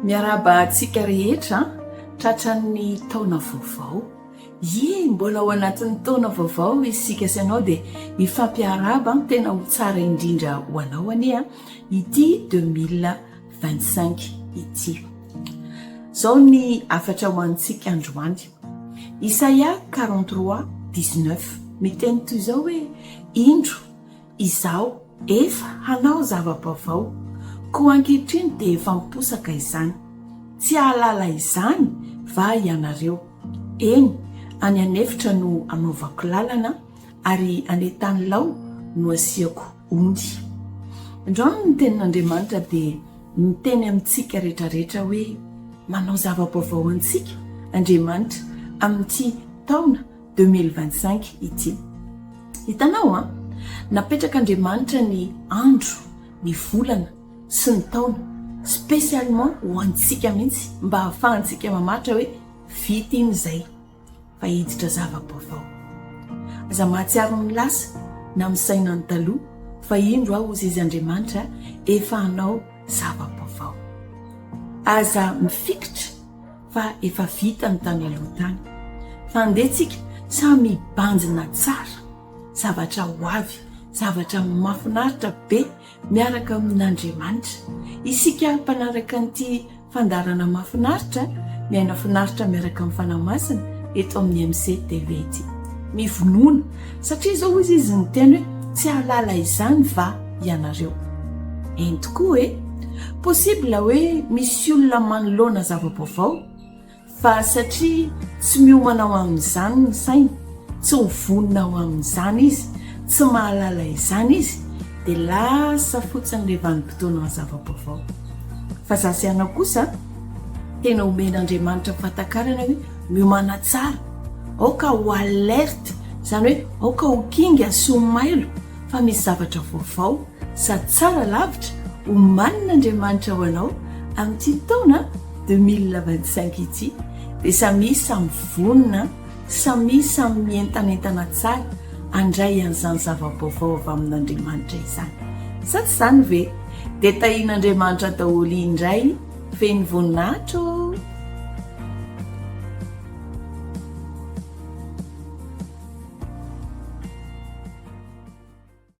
miaraba antsika rehetra tratran'ny taona vaovao. Mbola ao anatin'ny taona vaovao isika sy anao dia ifampiaraba tena ho tsara indrindra ho anao ania ity 2025 ity. Zao ny afatra ho antsika androany. Isaia 43:19 miteny toy izao hoe indro izao efa hanao zava-baovao, koa ankehitriny dia efa miposaka izany. Tsy ahalala izany va ianareo. Eny, any anefitra no anaovako lalana ary anetany lao no asiako ondy. Androany ny tenin'Andriamanitra dia miteny amintsika rehetrarehetra hoe manao zava-baovao antsika Andriamanitra amin'ity taona 2025 ity. Hitanao napetraka Andriamanitra ny andro, ny volana sy ny taona spécialement ho antsika mihitsy mba hahafahantsika mamaritra hoe vita iny izay fa hiditra zava-baovao. Aza mahatsiaro ny lasa na misaina ny taloha fa indro aho ozy izy Andriamanitra efa hanao zava-baovao. Aza mifikitra fa efa vita ny tany aloha tany. Fa andehantsika samy mibanjina tsara, zavatra ho avy, zavatra mahafinaritra be miaraka amin'Andriamanitra. Isika mpanaraka an'ity fandarana mahafinaritra, miaina finaritra miaraka amin'ny fanahy-masina eto amin'ny MC TV ity. Mivonoana satria izao izy ny teny hoe tsy ahalala izany va ianareo. Eny tokoa possible hoe misy olona manoloana zava-baovao fa satria tsy miomana ao amin'izany ny sainy, tsy hovonona ao amin'izany izy, tsy mahalala izany izy, dia lasa fotsiny ilay vanim-potoana zava-baovao. Fa zasiana kosa tena omen'Andriamanitra fatakarana hoe miomana tsara, aoka ho alerte, izany hoe aoka ho kinga sy ho mailo fa misy zavatra vaovao sady tsara lavitra omanin'Andriamanitra ho anao amin'ity taona 2025 ity. Dia samy samy vonona, samy samy mientanentana tsara andray an'izany zava-baovao avy amin'Andriamanitra izany. Sa tsy izany ve? Dia tahian'Andriamanitra daholo indray feno voninahitra